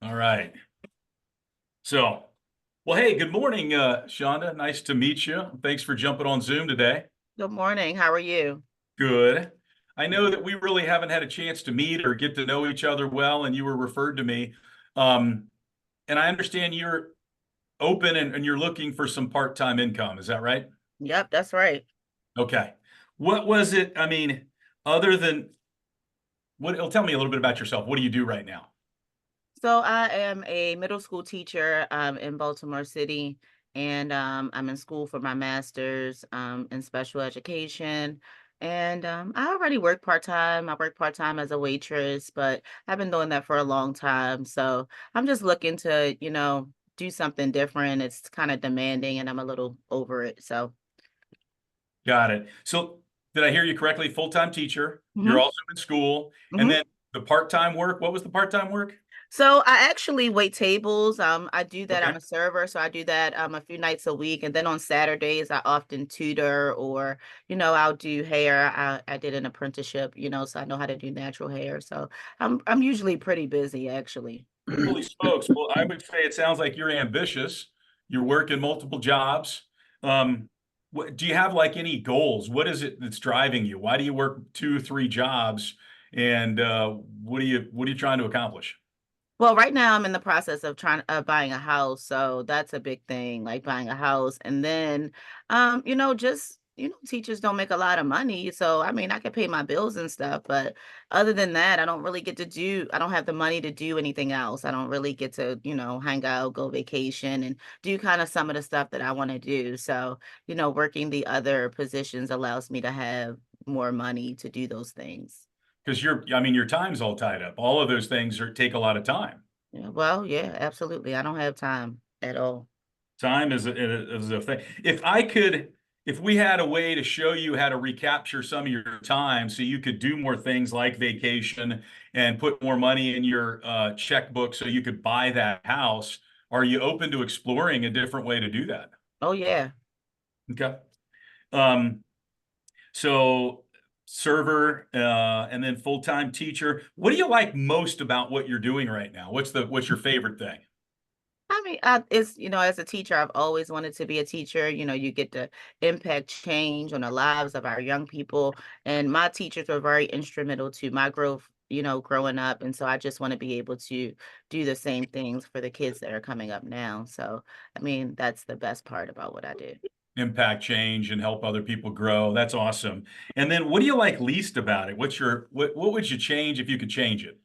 All right. So, well, hey, good morning, Shonda. Nice to meet you. Thanks for jumping on Zoom today. Good morning. How are you? Good. I know that we really haven't had a chance to meet or get to know each other well, and you were referred to me. Um, and I understand you're open and you're looking for some part-time income. Is that right? Yep, that's right. Okay. What was it? I mean, other than tell me a little bit about yourself. What do you do right now? So I am a middle school teacher in Baltimore City, and I'm in school for my master's in special education. And I already work part-time. I work part-time as a waitress, but I've been doing that for a long time. So I'm just looking to, do something different. It's kind of demanding, and I'm a little over it. So. Got it. So, did I hear you correctly? Full-time teacher. You're Mhm. also in school, and then the part-time work. What was the part-time work? So I actually wait tables. I do that. Okay. I'm a server, so I do that a few nights a week. And then on Saturdays, I often tutor or, I'll do hair. I did an apprenticeship, so I know how to do natural hair. So I'm usually pretty busy actually. Holy smokes. Well, I would say it sounds like you're ambitious. You're working multiple jobs. Do you have like any goals? What is it that's driving you? Why do you work two, three jobs? And what are you trying to accomplish? Well, right now I'm in the process of trying buying a house, so that's a big thing, like buying a house. And then just teachers don't make a lot of money. So I mean I can pay my bills and stuff, but other than that, I don't have the money to do anything else. I don't really get to, hang out, go vacation and do kind of some of the stuff that I want to do. So, working the other positions allows me to have more money to do those things. Because I mean, your time's all tied up. All of those things take a lot of time. Yeah, well, yeah, absolutely. I don't have time at all. Time is a thing. If we had a way to show you how to recapture some of your time so you could do more things like vacation and put more money in your checkbook so you could buy that house, are you open to exploring a different way to do that? Oh yeah. Okay. Um, so server and then full-time teacher. What do you like most about what you're doing right now? What's your favorite thing? I mean, it's, as a teacher, I've always wanted to be a teacher. You get to impact change on the lives of our young people. And my teachers were very instrumental to my growth, growing up. And so I just want to be able to do the same things for the kids that are coming up now. So, I mean, that's the best part about what I do. Impact change and help other people grow. That's awesome. And then what do you like least about it? What would you change if you could change it?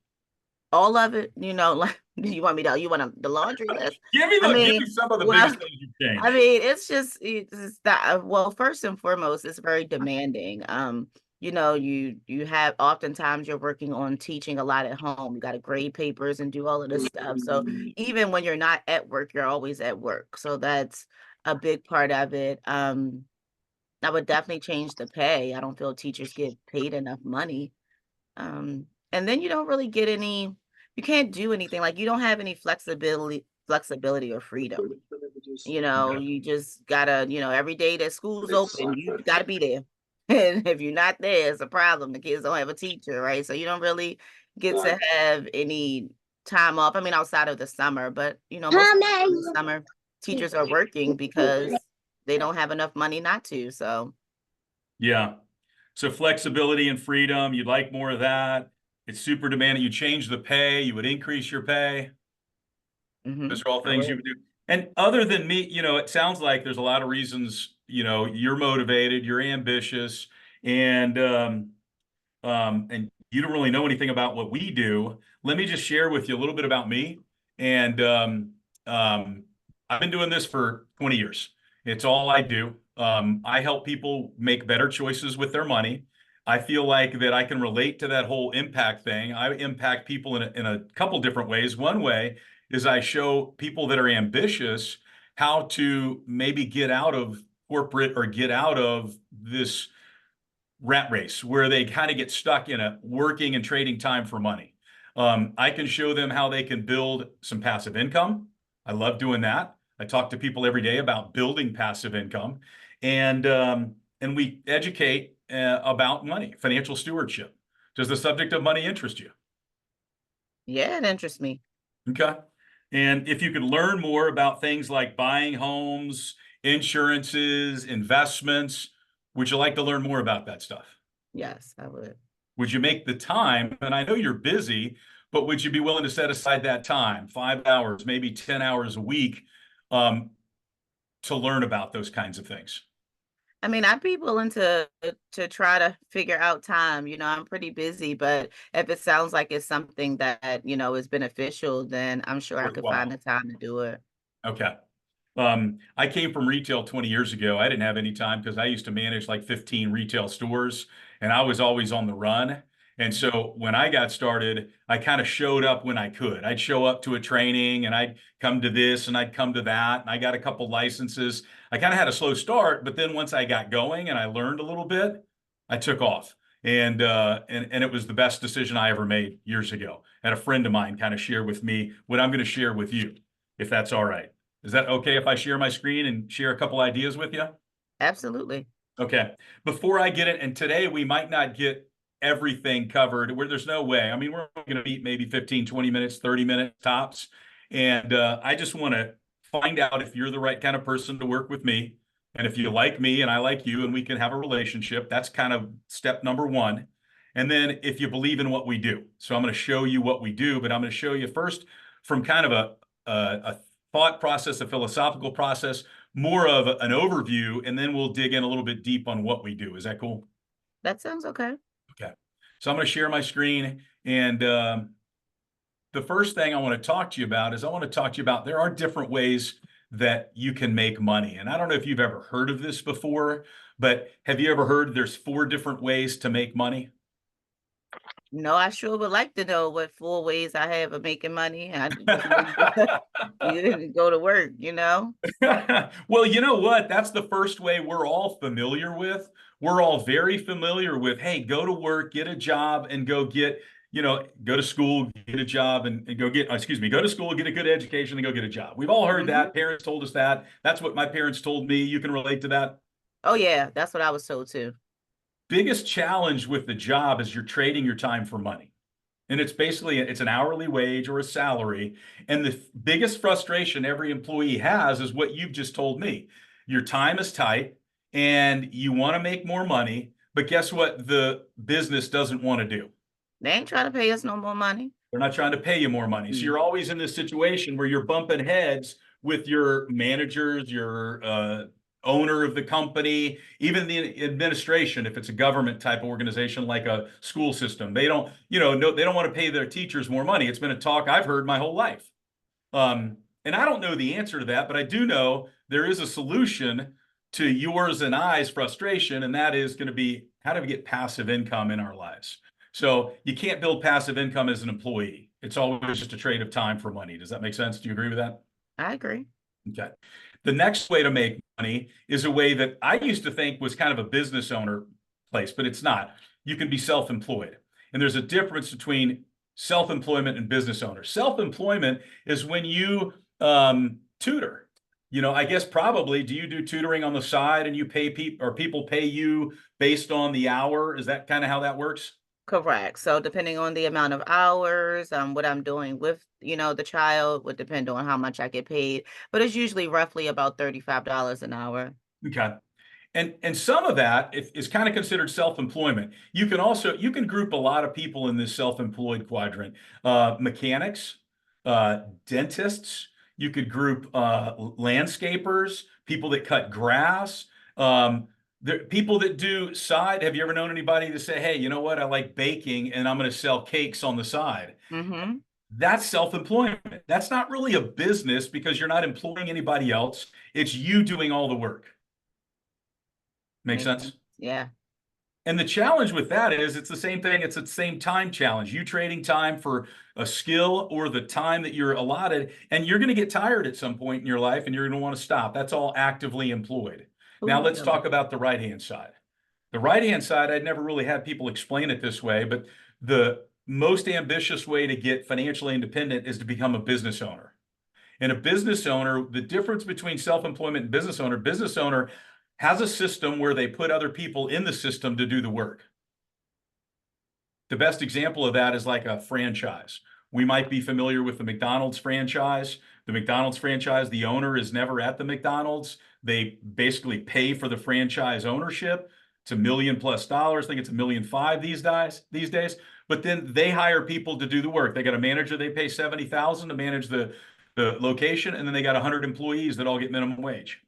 All of it, like, you want the laundry list? Give me some of the Well, biggest things you've changed. it's that well, first and foremost, it's very demanding. You have oftentimes you're working on teaching a lot at home. You got to grade papers and do all of this stuff. So even when you're not at work, you're always at work. So that's a big part of it. I would definitely change the pay. I don't feel teachers get paid enough money. And then you don't really get you can't do anything. Like you don't have any flexibility or freedom. Okay. You just gotta, every day that school's open, you gotta be there. And if you're not there, it's a problem. The kids don't have a teacher, right? So you don't really get to have any time off. I mean, outside of the summer, but most of the time in the summer, teachers are working because they don't have enough money not to. So, Yeah. So flexibility and freedom, you'd like more of that. It's super demanding. You change the pay, you would increase your pay. Those are all I things you would. would do. And other than me, it sounds like there's a lot of reasons, you're motivated, you're ambitious, and and you don't really know anything about what we do. Let me just share with you a little bit about me. And um, I've been doing this for 20 years. It's all I do. I help people make better choices with their money. I feel like that I can relate to that whole impact thing. I impact people in a couple different ways. One way is I show people that are ambitious how to maybe get out of corporate or get out of this rat race where they kind of get stuck in a working and trading time for money. I can show them how they can build some passive income. I love doing that. I talk to people every day about building passive income, and we educate about money, financial stewardship. Does the subject of money interest you? Yeah, it interests me. Okay. And if you could learn more about things like buying homes, insurances, investments, would you like to learn more about that stuff? Yes, I would. Would you make the time? And I know you're busy, but would you be willing to set aside that time, 5 hours, maybe 10 hours a week, um, to learn about those kinds of things? I mean, I'd be willing to try to figure out time. I'm pretty busy, but if it sounds like it's something that, is beneficial, then I'm sure I could find Worthwhile. the time to do it. Okay. I came from retail 20 years ago. I didn't have any time because I used to manage like 15 retail stores and I was always on the run. And so when I got started, I kind of showed up when I could. I'd show up to a training and I'd come to this and I'd come to that. And I got a couple licenses. I kind of had a slow start, but then once I got going and I learned a little bit, I took off. And it was the best decision I ever made years ago. I had a friend of mine kind of share with me what I'm going to share with you, if that's all right. Is that okay if I share my screen and share a couple ideas with you? Absolutely. Okay. Before I get it, and today we might not get everything covered where there's no way. I mean, we're going to meet maybe 15, 20 minutes, 30 minutes tops. And I just want to find out if you're the right kind of person to work with me. And if you like me and I like you and we can have a relationship, that's kind of step number one. And then if you believe in what we do. So I'm going to show you what we do, but I'm going to show you first from kind of a thought process, a philosophical process, more of an overview, and then we'll dig in a little bit deep on what we do. Is that cool? That sounds okay. Okay. So I'm going to share my screen. And the first thing I want to talk to you about is I want to talk to you about there are different ways that you can make money. And I don't know if you've ever heard of this before, but have you ever heard there's 4 different ways to make money? No, I sure would like to know what 4 ways I have of making money. I just need to you didn't go to work. Well, you know what? That's the first way we're all familiar with. We're all very familiar with, hey, go to work, get a job, and go get, go to school, get a job, and go get, excuse me, go to school, get a good education, and go get a job. We've all heard Hmm. that. Parents told us that. That's what my parents told me. You can relate to that. Oh yeah, that's what I was told too. Biggest challenge with the job is you're trading your time for money. And it's basically it's an hourly wage or a salary. And the biggest frustration every employee has is what you've just told me. Your time is tight and you want to make more money, but guess what the business doesn't want to do? They ain't trying to pay us no more money. They're not trying to pay you more money. So Mm. you're always in this situation where you're bumping heads with your managers, your owner of the company, even the administration, if it's a government type organization like a school system. They don't, no, they don't want to pay their teachers more money. It's been a talk I've heard my whole life. And I don't know the answer to that, but I do know there is a solution to yours and I's frustration, and that is going to be how do we get passive income in our lives? So you can't build passive income as an employee. It's always just a trade of time for money. Does that make sense? Do you agree with that? I agree. Okay. The next way to make money is a way that I used to think was kind of a business owner place, but it's not. You can be self-employed. And there's a difference between self-employment and business owner. Self-employment is when you tutor. I guess probably do you do tutoring on the side and you pay people or people pay you based on the hour? Is that kind of how that works? Correct. So depending on the amount of hours, what I'm doing with, the child would depend on how much I get paid, but it's usually roughly about $35 an hour. Okay. And some of that is kind of considered self-employment. You can group a lot of people in this self-employed quadrant. Mechanics, dentists. You could group landscapers, people that cut grass. People that do side. Have you ever known anybody to say, "Hey, you know what? I like baking, and I'm going to sell cakes on the side." Mm-hmm. That's self-employment. That's not really a business because you're not employing anybody else. It's you doing all the work. Make Makes sense. sense? Yeah. And the challenge with that is it's the same thing. It's the same time challenge. You trading time for a skill or the time that you're allotted, and you're going to get tired at some point in your life and you're going to want to stop. That's all actively employed. Now Ooh, let's talk about the right-hand side. The right-hand side, I'd never really had people explain it this way, but the most ambitious way to get financially independent is to become a business owner. And a business owner, the difference between self-employment and business owner has a system where they put other people in the system to do the work. The best example of that is like a franchise We might be familiar with the McDonald's franchise. The McDonald's franchise, the owner is never at the McDonald's. They basically pay for the franchise ownership. It's $1 million+ I think it's $1.5 million these days. But then they hire people to do the work. They got a manager, they pay $70,000 to manage the location, and then they got 100 employees that all get minimum wage.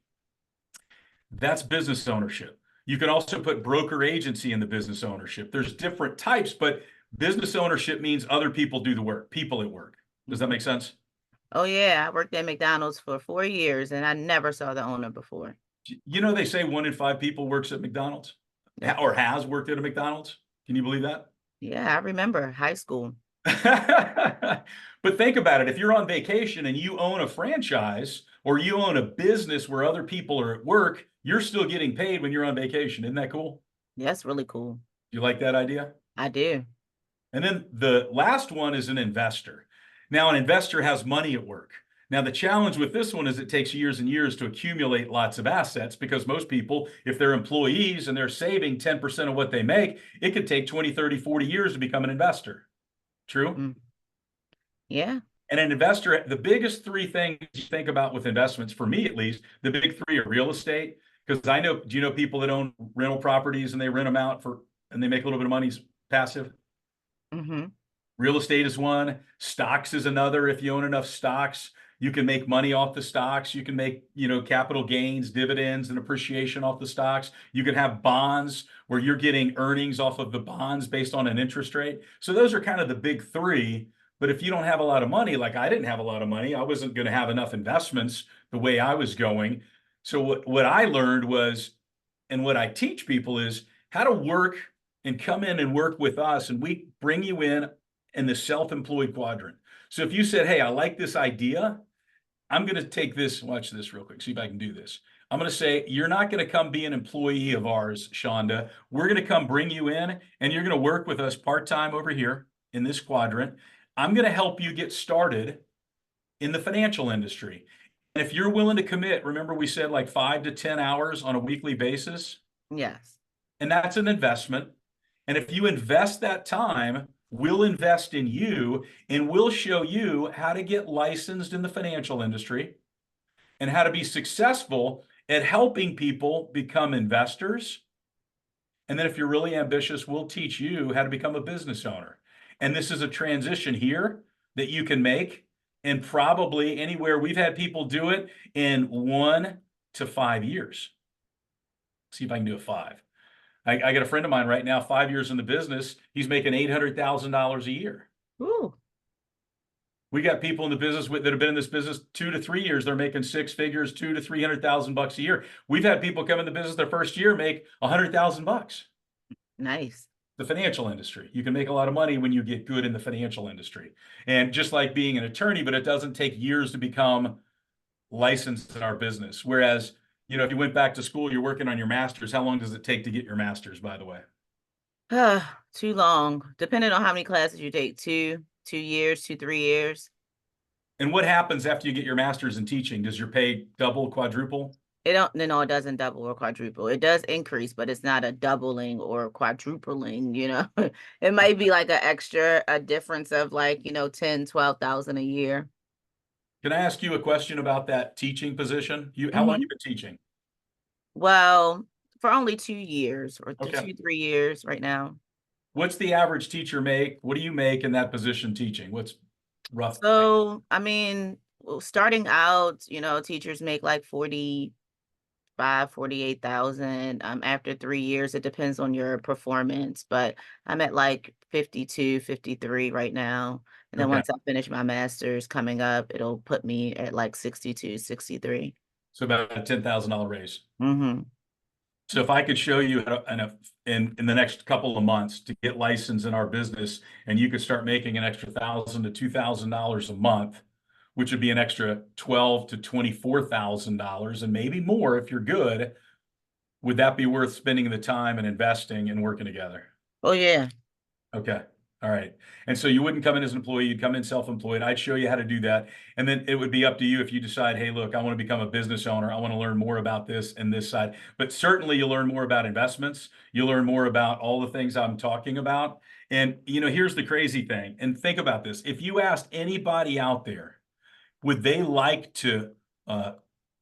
That's business ownership. You can also put broker agency in the business ownership. There's different types, but business ownership means other people do the work, people at work. Does that make sense? Oh yeah, I worked at McDonald's for 4 years and I never saw the owner before. You know, they say 1 in 5 people works at McDonald's or has worked at a McDonald's. Can you believe that? Yeah, I remember high school. But think about it. If you're on vacation and you own a franchise or you own a business where other people are at work, you're still getting paid when you're on vacation. Isn't that cool? That's really cool. You like that idea? I do. And then the last one is an investor. Now, an investor has money at work. Now, the challenge with this one is it takes years and years to accumulate lots of assets because most people, if they're employees and they're saving 10% of what they make, it could take 20, 30, 40 years to become an investor. True? Mm. Yeah. And an investor, the biggest three things you think about with investments, for me at least, the big three are real estate. Because I know, do you know people that own rental properties and they rent them out and they make a little bit of money passive? Mm-hmm. Real estate is one. Stocks is another. If you own enough stocks, you can make money off the stocks. You can make, capital gains, dividends, and appreciation off the stocks. You can have bonds where you're getting earnings off of the bonds based on an interest rate. So those are kind of the big three. But if you don't have a lot of money, like I didn't have a lot of money, I wasn't going to have enough investments the way I was going. So what I learned was, and what I teach people is how to work and come in and work with us. And we bring you in the self-employed quadrant. So if you said, hey, I like this idea, I'm going to take this, watch this real quick, see if I can do this. I'm going to say, you're not going to come be an employee of ours, Shonda. We're going to come bring you in and you're going to work with us part-time over here in this quadrant. I'm going to help you get started in the financial industry. And if you're willing to commit, remember we said like 5 to 10 hours on a weekly basis, Yes. and that's an investment. And if you invest that time, we'll invest in you and we'll show you how to get licensed in the financial industry and how to be successful at helping people become investors. And then if you're really ambitious, we'll teach you how to become a business owner. And this is a transition here that you can make. And probably anywhere we've had people do it in 1 to 5 years. See if I can do a 5. I got a friend of mine right now, 5 years in the business. He's making $800,000 a year. Ooh. We got people in the business that have been in this business 2 to 3 years. They're making 6 figures, 200,000 to 300,000 bucks a year. We've had people come in the business their first year make 100,000 bucks. Nice. The financial industry. You can make a lot of money when you get good in the financial industry. And just like being an attorney, but it doesn't take years to become licensed in our business. Whereas, if you went back to school, you're working on your master's. How long does it take to get your master's, by the way? Too long. Depending on how many classes you take, 2 years, 3 years. And what happens after you get your master's in teaching? Does your pay double, quadruple? No, it doesn't double or quadruple. It does increase, but it's not a doubling or quadrupling, It might be like a difference of like, 10, 12,000 a year. Can I ask you a question about that teaching position? How long have you been teaching? Well, for only 2 years or Okay. 2, 3 years right now. What's the average teacher make? What do you make in that position teaching? What's rough? So, starting out, teachers make like 48,000. After 3 years, it depends on your performance, but I'm at like 52, 53 right now. And then Okay. once I finish my master's coming up, it'll put me at like 62, 63. So about a $10,000 raise. Mm-hmm. So if I could show you how to, in the next couple of months to get licensed in our business, and you could start making an extra $1,000 to $2,000 a month, which would be an extra $12,000 to $24,000, and maybe more if you're good, would that be worth spending the time and investing and working together? Oh yeah. Okay. All right. And so you wouldn't come in as an employee, you'd come in self-employed. I'd show you how to do that. And then it would be up to you if you decide, hey, look, I want to become a business owner. I want to learn more about this and this side. But certainly you'll learn more about investments. You'll learn more about all the things I'm talking about. And here's the crazy thing. And think about this. If you asked anybody out there, would they like to, let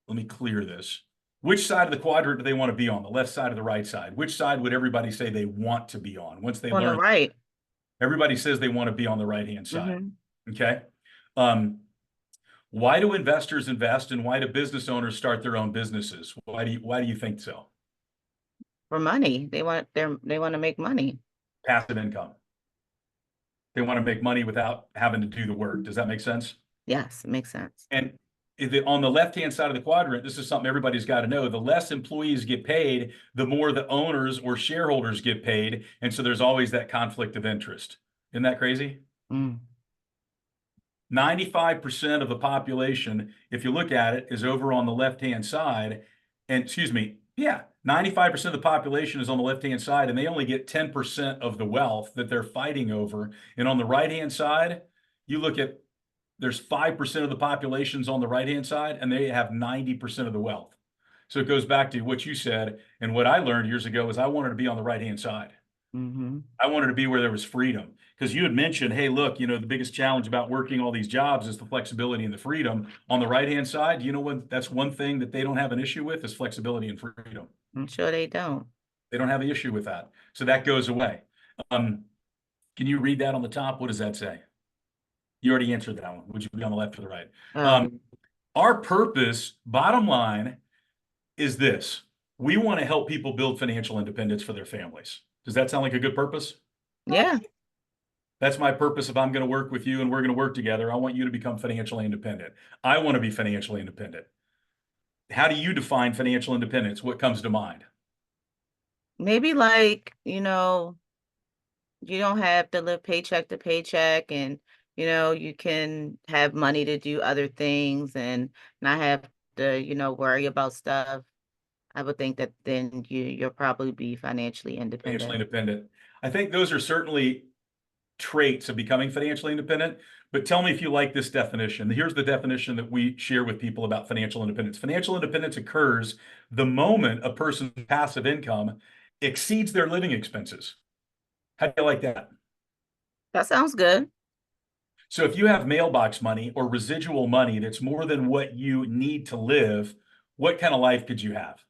me clear this. Which side of the quadrant do they want to be on? The left side or the right side? Which side would everybody say they want to be on? Once they On the learn, right. everybody says they want to be on the right-hand side. Mm-hmm. Okay. Um, why do investors invest and why do business owners start their own businesses? Why do you think so? For money. They want to make money. Passive income. They want to make money without having to do the work. Does that make sense? Yes, it makes sense. And on the left-hand side of the quadrant, this is something everybody's got to know. The less employees get paid, the more the owners or shareholders get paid. And so there's always that conflict of interest. Isn't that crazy? Mm. 95% of the population, if you look at it, is over on the left-hand side. And excuse me, yeah, 95% of the population is on the left-hand side, and they only get 10% of the wealth that they're fighting over. And on the right-hand side, you look at there's 5% of the population's on the right-hand side, and they have 90% of the wealth. So it goes back to what you said, and what I learned years ago is I wanted to be on the right-hand side. Mm-hmm. I wanted to be where there was freedom. Because you had mentioned, hey, look, the biggest challenge about working all these jobs is the flexibility and the freedom. On the right-hand side, you know what? That's one thing that they don't have an issue with is flexibility and freedom. I'm sure they don't. They don't have an issue with that. So that goes away. Um, can you read that on the top? What does that say? You already answered that one. Would you be on the left or the right? Oh, Our purpose, bottom line, is this. We want to help people build financial independence for their families. Does that sound like a good purpose? yeah. That's my purpose. If I'm going to work with you and we're going to work together, I want you to become financially independent. I want to be financially independent. How do you define financial independence? What comes to mind? Maybe like, you don't have to live paycheck to paycheck and, you can have money to do other things and not have to, worry about stuff. I would think that then you'll probably be financially Financially independent. independent. I think those are certainly traits of becoming financially independent. But tell me if you like this definition. Here's the definition that we share with people about financial independence. Financial independence occurs the moment a person's passive income exceeds their living expenses. How do you like that? That sounds good. So if you have mailbox money or residual money that's more than what you need to live, what kind of life could you have?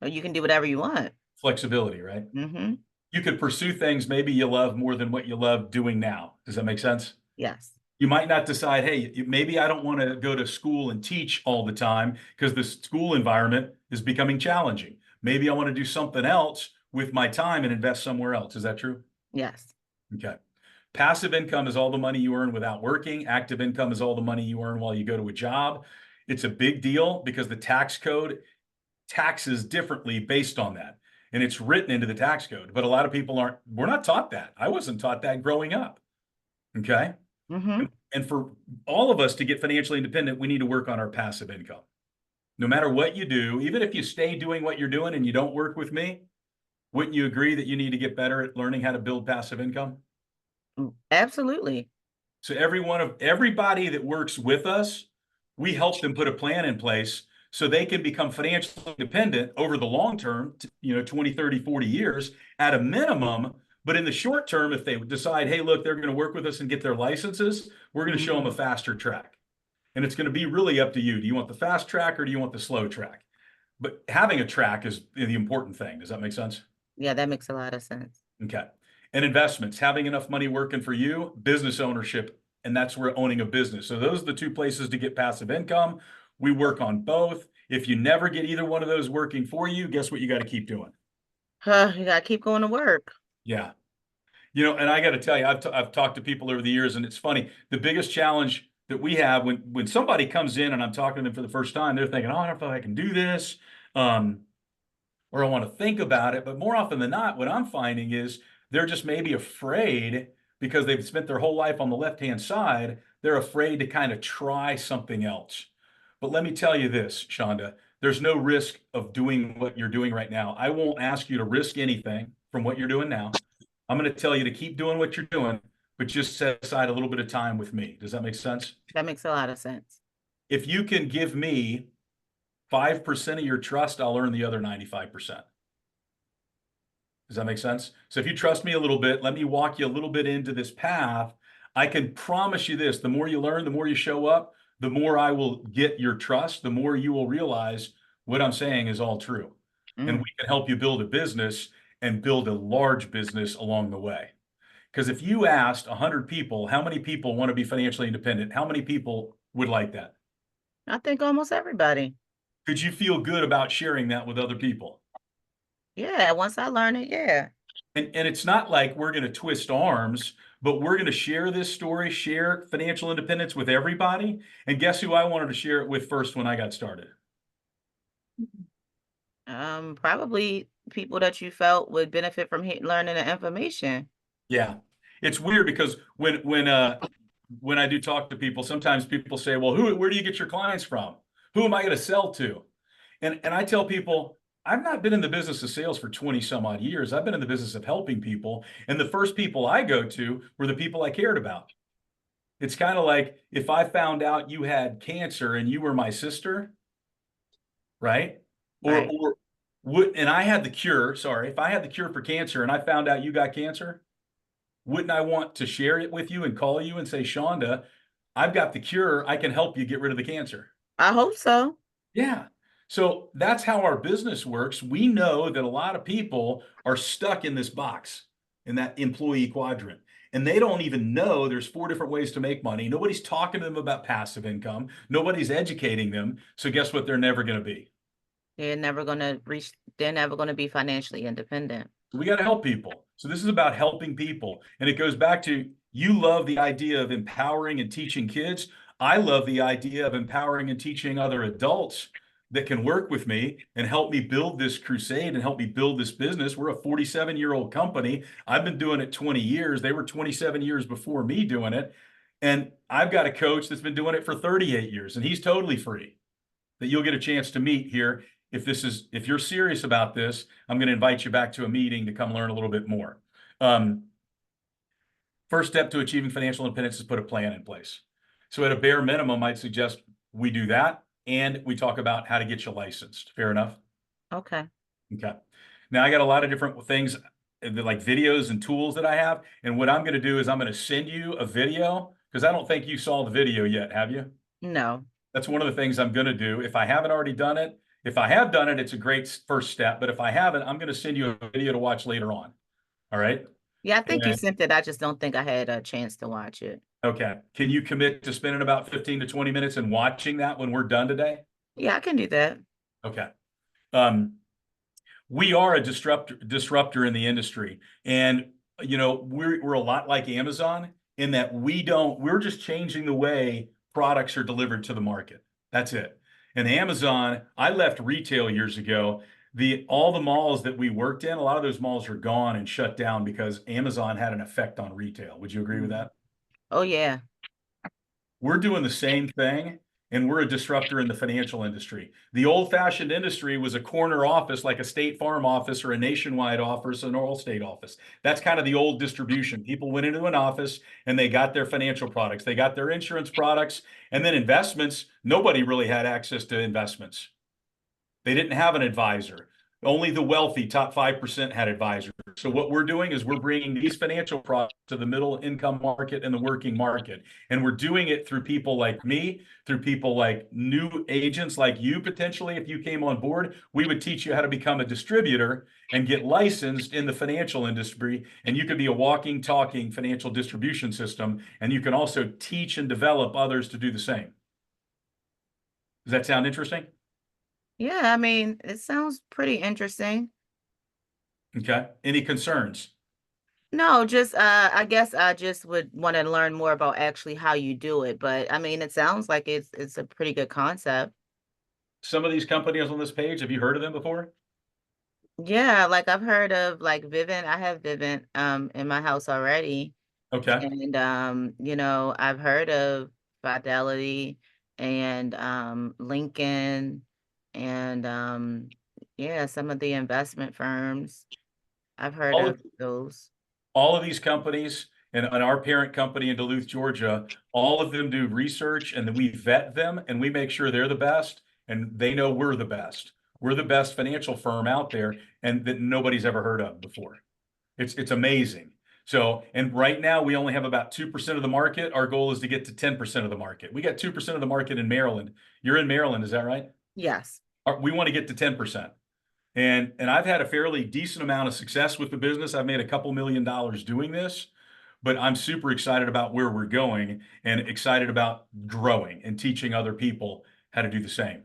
Or you can do whatever you want. Flexibility, right? Mm-hmm. You could pursue things maybe you love more than what you love doing now. Does that make sense? Yes. You might not decide, hey, maybe I don't want to go to school and teach all the time because the school environment is becoming challenging. Maybe I want to do something else with my time and invest somewhere else. Is that true? Yes. Okay. Passive income is all the money you earn without working. Active income is all the money you earn while you go to a job. It's a big deal because the tax code taxes differently based on that. And it's written into the tax code. But a lot of people we're not taught that. I wasn't taught that growing up. Okay. Mm-hmm. And for all of us to get financially independent, we need to work on our passive income. No matter what you do, even if you stay doing what you're doing and you don't work with me, wouldn't you agree that you need to get better at learning how to build passive income? Absolutely. So everybody that works with us, we help them put a plan in place so they can become financially independent over the long term, 20, 30, 40 years at a minimum. But in the short term, if they decide, hey, look, they're going to work with us and get their licenses, we're going to show them a faster track. And it's going to be really up to you. Do you want the fast track or do you want the slow track? But having a track is the important thing. Does that make sense? Yeah, that makes a lot of sense. Okay. And investments, having enough money working for you, business ownership, and that's where owning a business. So those are the two places to get passive income. We work on both. If you never get either one of those working for you, guess what you got to keep doing? You gotta keep going to work. Yeah. And I got to tell you, I've talked to people over the years, and it's funny. The biggest challenge that we have when somebody comes in and I'm talking to them for the first time, they're thinking, oh, I don't know if I can do this. Or I want to think about it. But more often than not, what I'm finding is they're just maybe afraid because they've spent their whole life on the left-hand side. They're afraid to kind of try something else. But let me tell you this, Shonda, there's no risk of doing what you're doing right now. I won't ask you to risk anything from what you're doing now. I'm going to tell you to keep doing what you're doing, but just set aside a little bit of time with me. Does that make sense? That makes a lot of sense. If you can give me 5% of your trust, I'll earn the other 95%. Does that make sense? So if you trust me a little bit, let me walk you a little bit into this path. I can promise you this, the more you learn, the more you show up, the more I will get your trust, the more you will realize what I'm saying is all true. And we Mm. can help you build a business and build a large business along the way. Because if you asked 100 people, how many people want to be financially independent? How many people would like that? I think almost everybody. Could you feel good about sharing that with other people? Yeah, once I learn it, yeah. And it's not like we're going to twist arms, but we're going to share this story, share financial independence with everybody. And guess who I wanted to share it with first when I got started? Probably people that you felt would benefit from learning the information. Yeah. It's weird because when I do talk to people, sometimes people say, "Well, where do you get your clients from? Who am I going to sell to?" And I tell people, I've not been in the business of sales for 20 some odd years. I've been in the business of helping people. And the first people I go to were the people I cared about. It's kind of like if I found out you had cancer and you were my sister, right? Right. Or would and I had the cure, sorry, if I had the cure for cancer and I found out you got cancer, wouldn't I want to share it with you and call you and say, Shonda, I've got the cure. I can help you get rid of the cancer. I hope so. Yeah. So that's how our business works. We know that a lot of people are stuck in this box, in that employee quadrant, and they don't even know there's four different ways to make money. Nobody's talking to them about passive income. Nobody's educating them. So guess what? They're never going to be. They're never gonna be financially independent. We got to help people. So this is about helping people. And it goes back to you love the idea of empowering and teaching kids. I love the idea of empowering and teaching other adults that can work with me and help me build this crusade and help me build this business. We're a 47-year-old company. I've been doing it 20 years. They were 27 years before me doing it. And I've got a coach that's been doing it for 38 years, and he's totally free that you'll get a chance to meet here. If you're serious about this, I'm going to invite you back to a meeting to come learn a little bit more. Um, First step to achieving financial independence is put a plan in place. So at a bare minimum, I'd suggest we do that and we talk about how to get you licensed. Fair enough? Okay. Okay. Now I got a lot of different things like videos and tools that I have. And what I'm going to do is I'm going to send you a video because I don't think you saw the video yet, have you? No. That's one of the things I'm going to do. If I haven't already done it, if I have done it, it's a great first step. But if I haven't, I'm going to send you a video to watch later on. All right. Yeah, I think you And sent it. I just don't think I had a chance to watch it. okay. Can you commit to spending about 15 to 20 minutes and watching that when we're done today? Yeah, I can do that. Okay. Um, we are a disruptor in the industry. And we're a lot like Amazon in that we're just changing the way products are delivered to the market. That's it. And Amazon, I left retail years ago. All the malls that we worked in, a lot of those malls are gone and shut down because Amazon had an effect on retail. Would you agree with Mm. that? Oh yeah. We're doing the same thing, and we're a disruptor in the financial industry. The old-fashioned industry was a corner office like a State Farm office or a Nationwide office, an Allstate office. That's kind of the old distribution. People went into an office and they got their financial products. They got their insurance products, and then investments. Nobody really had access to investments. They didn't have an advisor. Only the wealthy top 5% had advisors. So what we're doing is we're bringing these financial products to the middle income market and the working market. And we're doing it through people like me, through people like new agents like you, potentially, if you came on board, we would teach you how to become a distributor and get licensed in the financial industry. And you could be a walking, talking financial distribution system. And you can also teach and develop others to do the same. Does that sound interesting? Yeah, I mean, it sounds pretty interesting. Okay. Any concerns? No, just I guess I just would want to learn more about actually how you do it. But I mean, it sounds like it's a pretty good concept. Some of these companies on this page, have you heard of them before? Yeah, like I've heard of like Vivint. I have Vivint in my house already. Okay. And I've heard of Fidelity and Lincoln and yeah, some of the investment firms. I've heard All of of those. all of these companies and our parent company in Duluth, Georgia, all of them do research and then we vet them and we make sure they're the best and they know we're the best. We're the best financial firm out there and that nobody's ever heard of before. It's amazing. So, and right now we only have about 2% of the market. Our goal is to get to 10% of the market. We got 2% of the market in Maryland. You're in Maryland, is that right? Yes. We want to get to 10%. And I've had a fairly decent amount of success with the business. I've made a couple $1 million doing this, but I'm super excited about where we're going and excited about growing and teaching other people how to do the same.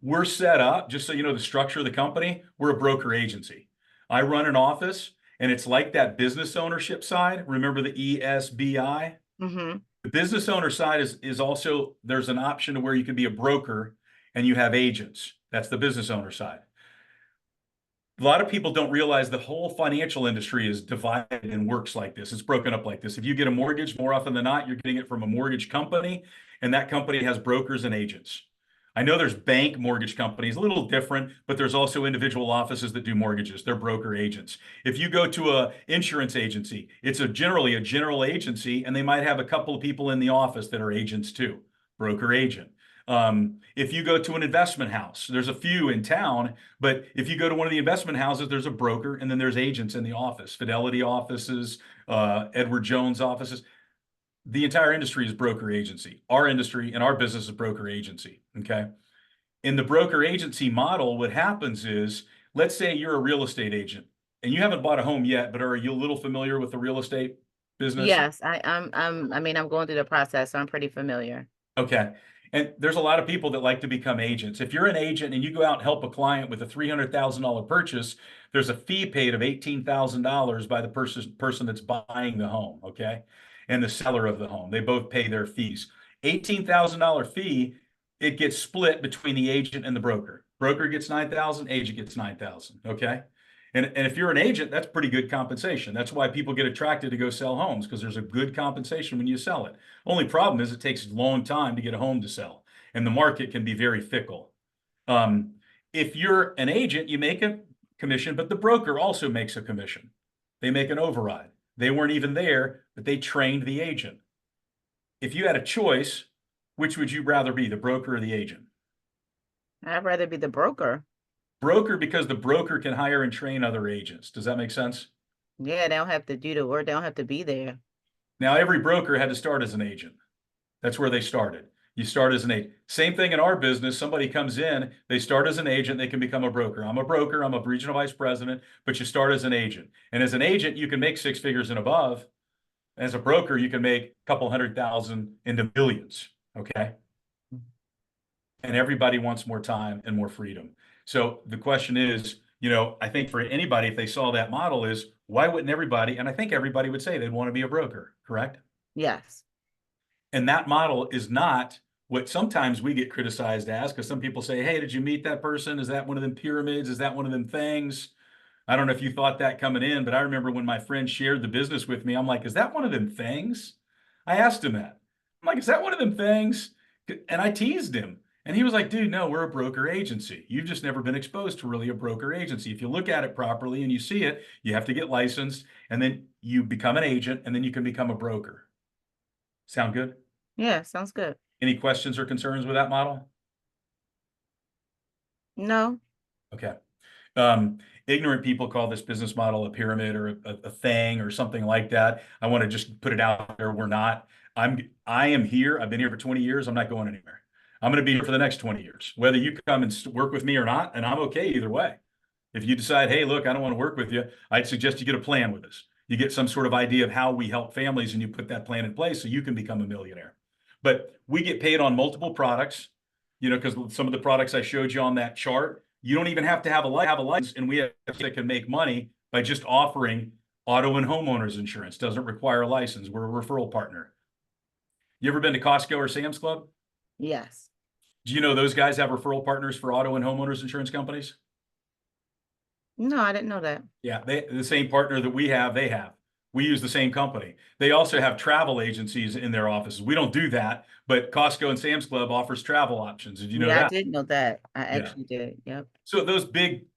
We're set up, just so you know, the structure of the company, we're a broker agency. I run an office and it's like that business ownership side. Remember the ESBI? Mm-hmm. The business owner side is also, there's an option to where you can be a broker and you have agents. That's the business owner side. A lot of people don't realize the whole financial industry is divided and works like this. It's broken up like this. If you get a mortgage, more often than not, you're getting it from a mortgage company, and that company has brokers and agents. I know there's bank mortgage companies, a little different, but there's also individual offices that do mortgages. They're broker agents. If you go to a insurance agency, it's generally a general agency, and they might have a couple of people in the office that are agents too, broker agent. If you go to an investment house, there's a few in town, but if you go to one of the investment houses, there's a broker and then there's agents in the office, Fidelity offices, Edward Jones offices. The entire industry is broker agency. Our industry and our business is broker agency. Okay. In the broker agency model, what happens is, let's say you're a real estate agent and you haven't bought a home yet, but are you a little familiar with the real estate business? Yes, I mean, I'm going through the process, so I'm pretty familiar. Okay. And there's a lot of people that like to become agents. If you're an agent and you go out and help a client with a $300,000 purchase, there's a fee paid of $18,000 by the person that's buying the home, okay? And the seller of the home. They both pay their fees. $18,000 fee, it gets split between the agent and the broker. Broker gets 9,000, agent gets 9,000, okay? And if you're an agent, that's pretty good compensation. That's why people get attracted to go sell homes, because there's a good compensation when you sell it. Only problem is it takes a long time to get a home to sell, and the market can be very fickle. Um, if you're an agent, you make a commission, but the broker also makes a commission. They make an override. They weren't even there, but they trained the agent. If you had a choice, which would you rather be, the broker or the agent? I'd rather be the broker. Broker, because the broker can hire and train other agents. Does that make sense? Yeah, they don't have to do the work. They don't have to be there. Now, every broker had to start as an agent. That's where they started. You start as an agent. Same thing in our business. Somebody comes in, they start as an agent, they can become a broker. I'm a broker, I'm a regional vice president, but you start as an agent. And as an agent, you can make six figures and above. As a broker, you can make a couple 100,000 into millions. Okay. And everybody wants more time and more freedom. So the question is, I think for anybody, if they saw that model, is why wouldn't everybody, and I think everybody would say they'd want to be a broker, correct? Yes. And that model is not what sometimes we get criticized as, because some people say, hey, did you meet that person? Is that one of them pyramids? Is that one of them things? I don't know if you thought that coming in, but I remember when my friend shared the business with me, I'm like, is that one of them things? I asked him that. I'm like, is that one of them things? And I teased him. And he was like, dude, no, we're a broker agency. You've just never been exposed to really a broker agency. If you look at it properly and you see it, you have to get licensed, and then you become an agent, and then you can become a broker. Sound good? Yeah, sounds good. Any questions or concerns with that model? No. Okay. Ignorant people call this business model a pyramid or a thing or something like that. I want to just put it out there. We're not. I am here. I've been here for 20 years. I'm not going anywhere. I'm going to be here for the next 20 years, whether you come and work with me or not, and I'm okay either way. If you decide, hey, look, I don't want to work with you, I'd suggest you get a plan with us. You get some sort of idea of how we help families, and you put that plan in place so you can become a millionaire. But we get paid on multiple products, because some of the products I showed you on that chart, you don't even have to have a license, and we have that can make money by just offering auto and homeowners insurance. Doesn't require a license. We're a referral partner. You ever been to Costco or Sam's Club? Yes. Do you know those guys have referral partners for auto and homeowners insurance companies? No, I didn't know that. Yeah, the same partner that we have, they have. We use the same company. They also have travel agencies in their offices. We don't do that, but Costco and Sam's Club offers travel options. Did you know Yeah, I that? did know that. I Yeah. actually did. Yep. So those big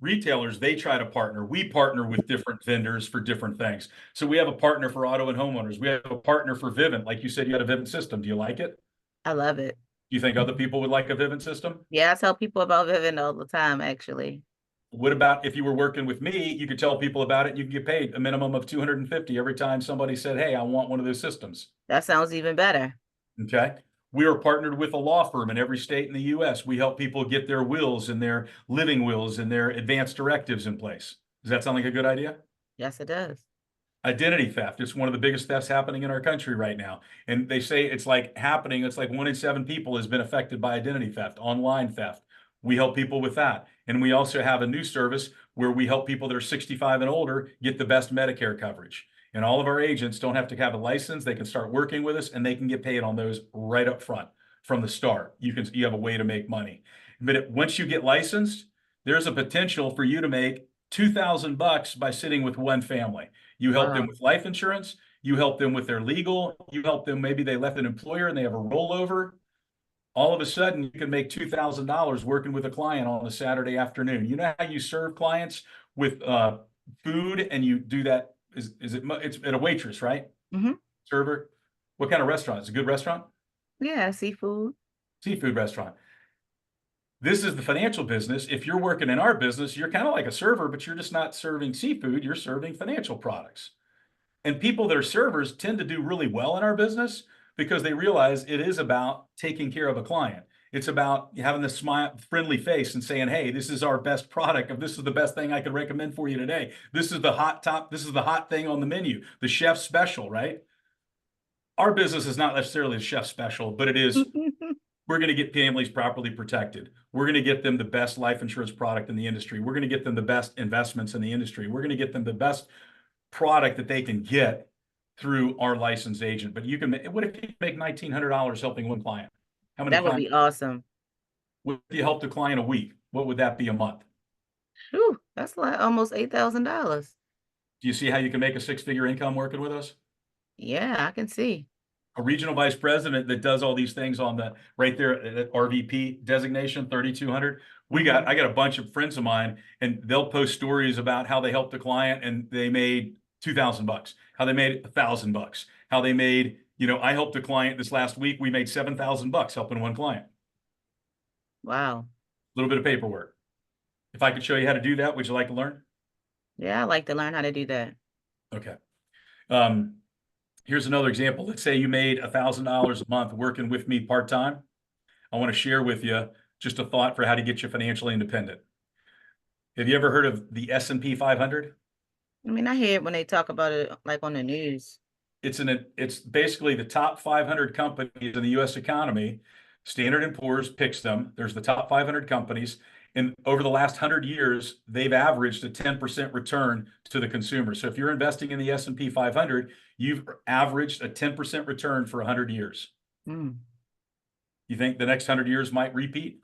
retailers, they try to partner. We partner with different vendors for different things. So we have a partner for auto and homeowners. We have a partner for Vivint. Like you said, you had a Vivint system. Do you like it? I love it. Do you think other people would like a Vivint system? Yeah, I tell people about Vivint all the time, actually. What about if you were working with me, you could tell people about it, and you can get paid a minimum of 250 every time somebody said, "Hey, I want one of those systems." That sounds even better. Okay. We are partnered with a law firm in every state in the US. We help people get their wills and their living wills and their advanced directives in place. Does that sound like a good idea? Yes, it does. Identity theft. It's one of the biggest thefts happening in our country right now. And they say it's like happening. It's like 1 in 7 people has been affected by identity theft, online theft. We help people with that. And we also have a new service where we help people that are 65 and older get the best Medicare coverage. And all of our agents don't have to have a license. They can start working with us and they can get paid on those right up front from the start. You have a way to make money. But once you get licensed, there's a potential for you to make $2,000 by sitting with one family. You help them Wow. with life insurance. You help them with their legal. You help them, maybe they left an employer and they have a rollover. All of a sudden, you can make $2,000 working with a client on a Saturday afternoon. You know how you serve clients with food, and you do that? It's at a waitress, right? Hmm. Server. What kind of restaurant? It's a good restaurant? Yeah, seafood. Seafood restaurant. This is the financial business. If you're working in our business, you're kind of like a server, but you're just not serving seafood. You're serving financial products. And people that are servers tend to do really well in our business because they realize it is about taking care of a client. It's about having this smile, friendly face and saying, "Hey, this is our best product. This is the best thing I could recommend for you today. This is the hot top. This is the hot thing on the menu, the chef special," right? Our business is not necessarily a chef special, but it is. We're going to get families properly protected. We're going to get them the best life insurance product in the industry. We're going to get them the best investments in the industry. We're going to get them the best product that they can get through our licensed agent. But you can, what if you make $1,900 helping one client? How many That would clients? be awesome. If you helped a client a week, what would that be a month? Whew, that's like almost $8,000. Do you see how you can make a six-figure income working with us? Yeah, I can see. A regional vice president that does all these things on the right there at RVP designation 3,200. I got a bunch of friends of mine, and they'll post stories about how they helped a client and they made $2,000, how they made $1,000, how they made, I helped a client this last week. We made $7,000 helping one client. Wow. A little bit of paperwork. If I could show you how to do that, would you like to learn? Yeah, I like to learn how to do that. Okay. Um, Here's another example. Let's say you made $1,000 a month working with me part-time. I want to share with you just a thought for how to get you financially independent. Have you ever heard of the S&P 500? I mean, I hear it when they talk about it like on the news. It's basically the top 500 companies in the US economy. Standard & Poor's picks them. There's the top 500 companies. And over the last 100 years, they've averaged a 10% return to the consumer. So if you're investing in the S&P 500, you've averaged a 10% return for 100 years. Mm. You think the next 100 years might repeat?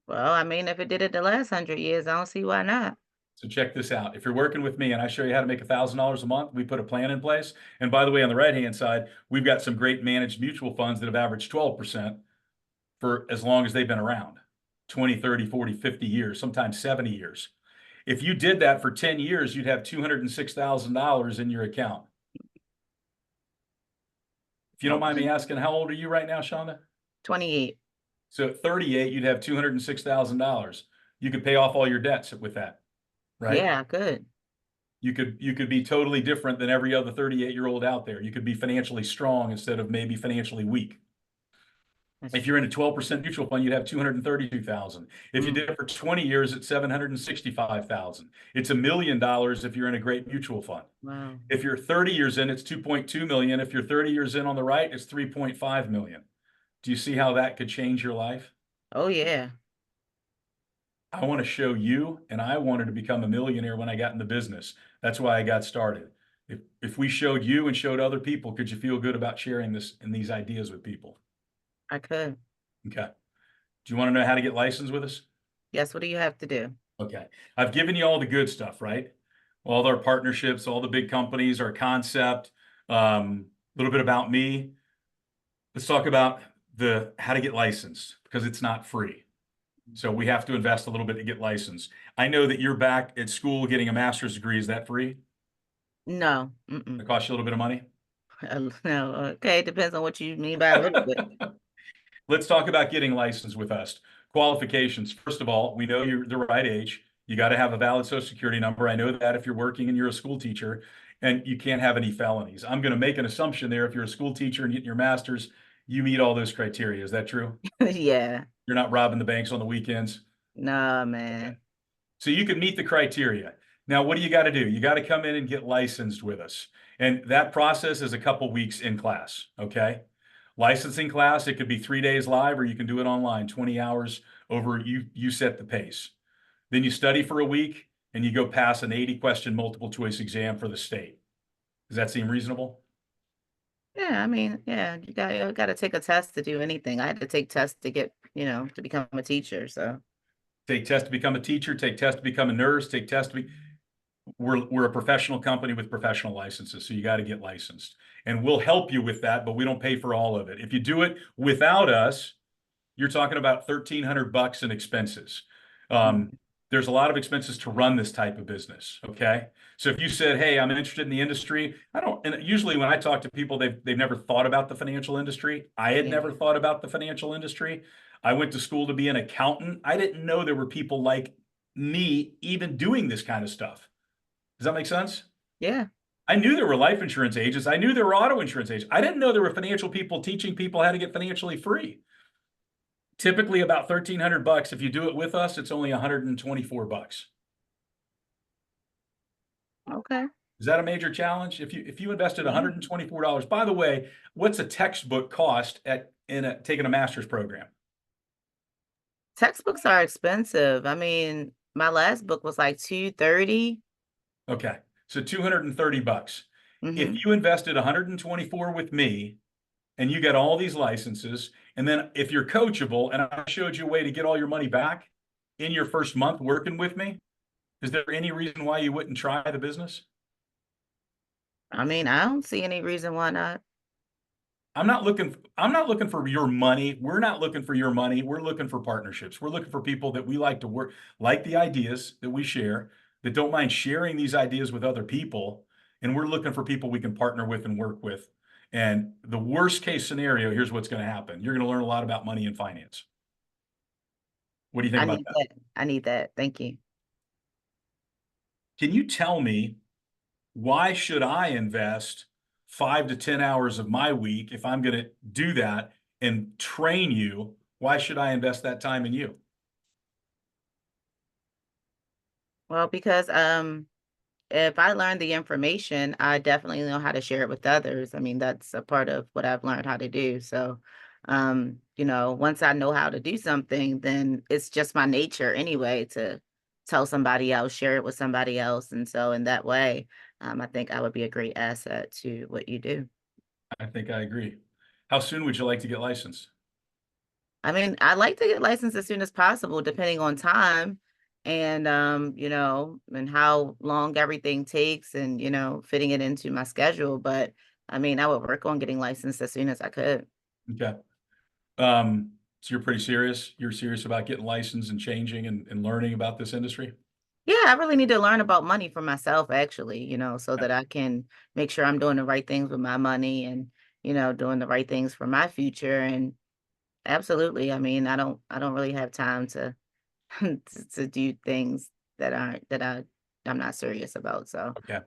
Well, I mean, if it did it the last 100 years, I don't see why not. So check this out. If you're working with me and I show you how to make $1,000 a month, we put a plan in place. And by the way, on the right-hand side, we've got some great managed mutual funds that have averaged 12% for as long as they've been around, 20, 30, 40, 50 years, sometimes 70 years. If you did that for 10 years, you'd have $206,000 in your account. If you don't mind me Okay. asking, how old are you right now, Shonda? 28. So at 38, you'd have $206,000. You could pay off all your debts with that, right? Yeah, good. You could be totally different than every other 38-year-old out there. You could be financially strong instead of maybe financially weak. That's If true. you're in a 12% mutual fund, you'd have 232,000. If you Mm. did it for 20 years, it's 765,000. It's $1 million if you're in a great mutual fund. Wow. If you're 30 years in, it's 2.2 million. If you're 30 years in on the right, it's 3.5 million. Do you see how that could change your life? Oh, yeah. I want to show you, and I wanted to become a millionaire when I got in the business. That's why I got started. If we showed you and showed other people, could you feel good about sharing this and these ideas with people? I could. Okay. Do you want to know how to get licensed with us? Yes, what do you have to do? Okay. I've given you all the good stuff, right? All our partnerships, all the big companies, our concept, a little bit about me. Let's talk about the how to get licensed because it's not free. So we have to invest a little bit to get licensed. I know that you're back at school getting a master's degree. Is that free? No. Mm-mm. It costs you a little bit of money? No. Okay, depends on what you mean by a little bit. Let's talk about getting licensed with us. Qualifications. First of all, we know you're the right age. You got to have a valid social security number. I know that if you're working and you're a school teacher, and you can't have any felonies. I'm going to make an assumption there. If you're a school teacher and getting your master's, you meet all those criteria. Is that true? Yeah. You're not robbing the banks on the weekends? No, Okay. man. So you can meet the criteria. Now, what do you got to do? You got to come in and get licensed with us. And that process is a couple weeks in class. Okay. Licensing class, it could be 3 days live, or you can do it online, 20 hours over. You set the pace. Then you study for a week and you go pass an 80-question multiple choice exam for the state. Does that seem reasonable? Yeah, I mean, yeah, you got to take a test to do anything. I had to take tests to get, to become a teacher. So, Take tests to become a teacher, take tests to become a nurse, take tests to be. We're a professional company with professional licenses, so you got to get licensed, and we'll help you with that, but we don't pay for all of it. If you do it without us, you're talking about $1,300 in expenses. mm, There's a lot of expenses to run this type of business. Okay. So if you said, hey, I'm interested in the industry, I don't, and usually when I talk to people, they've never thought about the financial industry. I had yeah, never thought about the financial industry. I went to school to be an accountant. I didn't know there were people like me even doing this kind of stuff. Does that make sense? yeah. I knew there were life insurance agents. I knew there were auto insurance agents. I didn't know there were financial people teaching people how to get financially free. Typically about $1,300. If you do it with us, it's only $124. Okay. Is that a major challenge? If you invested Yeah. $124, by the way, what's a textbook cost taking a master's program? Textbooks are expensive. I mean, my last book was like 230. Okay, so $230. If Mm-hmm. you invested 124 with me and you get all these licenses, and then if you're coachable and I showed you a way to get all your money back in your first month working with me, is there any reason why you wouldn't try the business? I mean, I don't see any reason why not. I'm not looking for your money. We're not looking for your money. We're looking for partnerships. We're looking for people that we like to work, like the ideas that we share, that don't mind sharing these ideas with other people. And we're looking for people we can partner with and work with. And the worst case scenario, here's what's going to happen. You're going to learn a lot about money and finance. What do you think I about need that? that. I need that. Thank you. Can you tell me, why should I invest 5 to 10 hours of my week if I'm going to do that and train you? Why should I invest that time in you? Well, because if I learn the information, I definitely know how to share it with others. I mean, that's a part of what I've learned how to do. So, once I know how to do something, then it's just my nature anyway to tell somebody else, share it with somebody else. And so in that way, I think I would be a great asset to what you do. I think I agree. How soon would you like to get licensed? I mean, I'd like to get licensed as soon as possible, depending on time and and how long everything takes and, fitting it into my schedule. But I mean, I would work on getting licensed as soon as I could. Okay. So you're pretty serious? You're serious about getting licensed and changing and learning about this industry? Yeah, I really need to learn about money for myself, actually, so Yeah. that I can make sure I'm doing the right things with my money and, doing the right things for my future. And absolutely, I mean, I don't really have time to to do things that I'm not serious about. So Okay.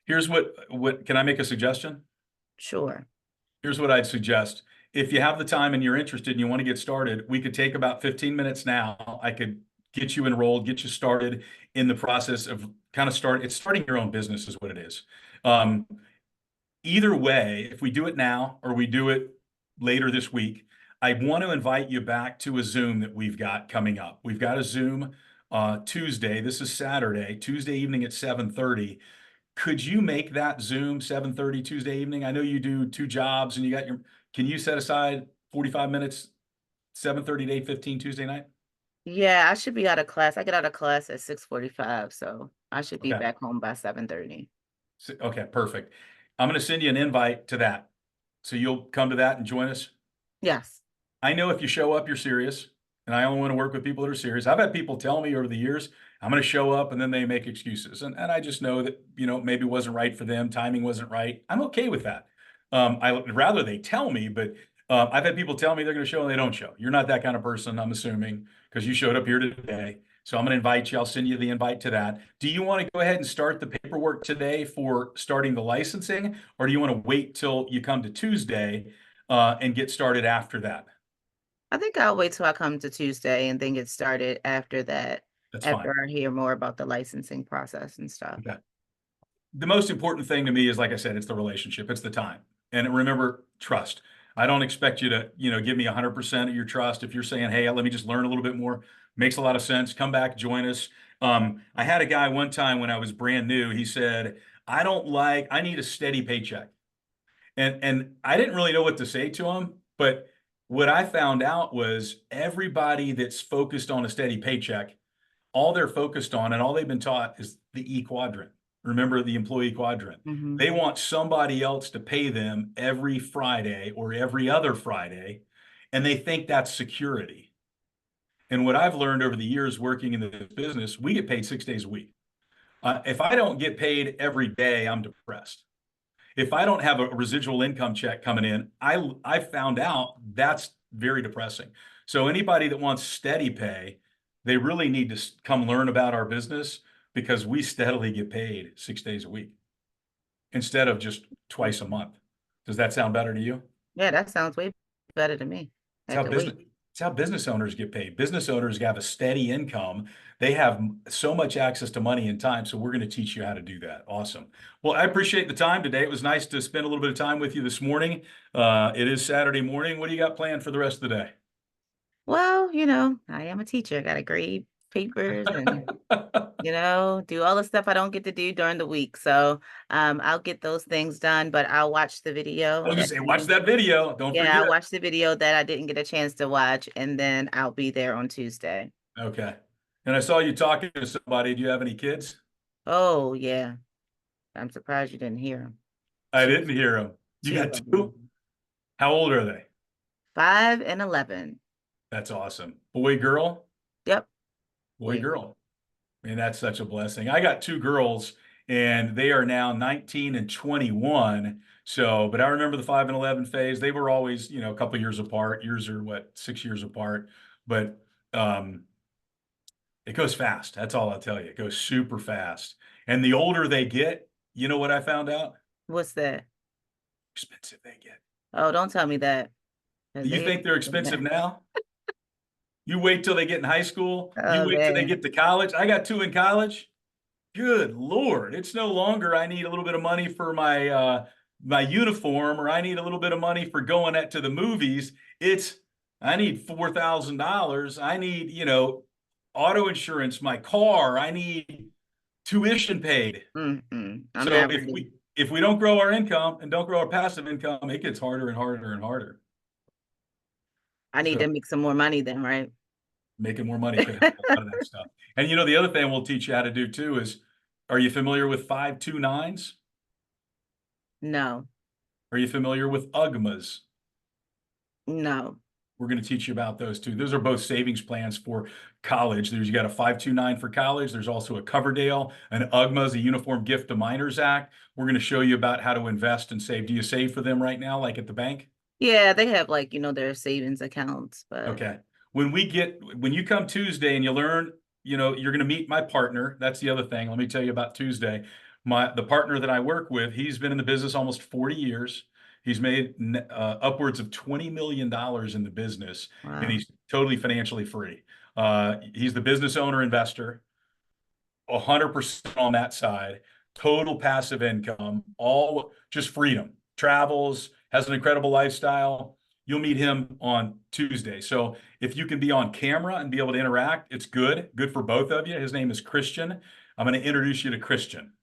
Here's what can I make a suggestion? sure. Here's what I'd suggest. If you have the time and you're interested and you want to get started, we could take about 15 minutes now. I could get you enrolled, get you started in the process of it's starting your own business is what it is. Um, Either way, if we do it now or we do it later this week, I want to invite you back to a Zoom that we've got coming up. We've got a Zoom Tuesday. This is Saturday, Tuesday evening at 7:30. Could you make that Zoom 7:30 Tuesday evening? I know you do two jobs and can you set aside 45 minutes, 7:30 to 8:15 Tuesday night? Yeah, I should be out of class. I get out of class at 6:45, so I should be Okay. back home by 7:30. Okay, perfect. I'm going to send you an invite to that. So you'll come to that and join us. Yes. I know if you show up, you're serious. And I only want to work with people that are serious. I've had people tell me over the years, I'm going to show up and then they make excuses. And I just know that, maybe it wasn't right for them. Timing wasn't right. I'm okay with that. I would rather they tell me, but I've had people tell me they're going to show and they don't show. You're not that kind of person, I'm assuming, because you showed up here today. So I'm going to invite you. I'll send you the invite to that. Do you want to go ahead and start the paperwork today for starting the licensing, or do you want to wait till you come to Tuesday and get started after that? I think I'll wait till I come to Tuesday and then get started after that, That's fine. after I hear more about the licensing process and stuff. Okay. The most important thing to me is, like I said, it's the relationship, it's the time. And remember, trust. I don't expect you to, give me 100% of your trust. If you're saying, hey, let me just learn a little bit more, makes a lot of sense. Come back, join us. I had a guy one time when I was brand new. He said, I need a steady paycheck. And I didn't really know what to say to him, but what I found out was everybody that's focused on a steady paycheck, all they're focused on and all they've been taught is the E quadrant. Remember the employee quadrant. Hmm. They want somebody else to pay them every Friday or every other Friday, and they think that's security. And what I've learned over the years working in this business, we get paid 6 days a week. If I don't get paid every day, I'm depressed. If I don't have a residual income check coming in, I found out that's very depressing. So anybody that wants steady pay, they really need to come learn about our business because we steadily get paid 6 days a week instead of just twice a month. Does that sound better to you? Yeah, that sounds way better to me. It's I how could business wait. it's how business owners get paid. Business owners have a steady income. They have so much access to money and time. So we're going to teach you how to do that. Awesome. Well, I appreciate the time today. It was nice to spend a little bit of time with you this morning. It is Saturday morning. What do you got planned for the rest of the Well, I am a teacher. I got to grade papers and, day? do all the stuff I don't get to do during the week. So I'll get those things done, but I'll watch the I video was gonna that say, watch that video. Don't yeah, forget. I'll watch the video that I didn't get a chance to watch, and then I'll be there on Tuesday. Okay. And I saw you talking to somebody. Do you have any kids? Oh, yeah. I'm surprised you didn't hear him. I Two, didn't hear them. You two got of two? them. How old are they? 5 and 11. That's awesome. Boy, girl? Yep. Boy, Wait. girl. And that's such a blessing. I got two girls and they are now 19 and 21. So, but I remember the 5 and 11 phase. They were always, a couple years apart. Yours are what, 6 years apart. But um, it goes fast. That's all I'll tell you. It goes super fast. And the older they get, you know what I found out? What's that? Expensive they get. Oh, don't tell me that. 'Cause You they think they're expensive now? You wait till they get in high school. You Oh, wait till they man. get to college. I got two in college. Good Lord. It's no longer I need a little bit of money for my uniform or I need a little bit of money for going to the movies. It's I need $4,000. I need, auto insurance, my car. I need tuition paid. Mm-mm. I'm So not ready. if we don't grow our income and don't grow our passive income, it gets harder and harder and harder. I need So to make some more money then, right? making more money could help a lot of that stuff. And the other thing we'll teach you how to do too is, are you familiar with 529s? No, Are you familiar with UGMAs? no. We're going to teach you about those too. Those are both savings plans for college. You got a 529 for college. There's also a Coverdale, an UGMA is a Uniform Gift to Minors Act. We're going to show you about how to invest and save. Do you save for them right now, like at the bank? Yeah, they have like, their savings accounts, but Okay. When you come Tuesday and you learn, you're going to meet my partner. That's the other thing. Let me tell you about Tuesday. The partner that I work with, he's been in the business almost 40 years. He's made upwards of $20 million in the business, and wow. he's totally financially free. He's the business owner investor. 100% on that side, total passive income, all just freedom, travels, has an incredible lifestyle. You'll meet him on Tuesday. So if you can be on camera and be able to interact, it's good for both of you. His name is Christian. I'm going to introduce you to Christian.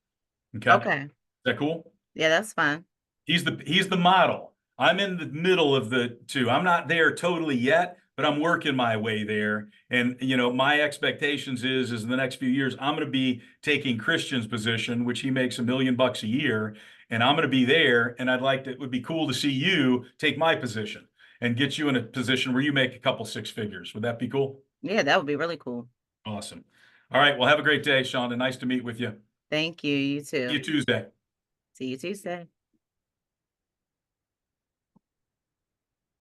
Okay. Is Okay. that cool? Yeah, that's fine. He's the model. I'm in the middle of the two. I'm not there totally yet, but I'm working my way there. And my expectations is in the next few years, I'm going to be taking Christian's position, which he makes $1 million a year, and I'm going to be there. And it would be cool to see you take my position and get you in a position where you make a couple six figures. Would that be cool? Yeah, that would be really cool. Awesome. All right. Well, have a great day, Sean, and nice to meet with you. Thank you. You See you too. Tuesday. See you Tuesday.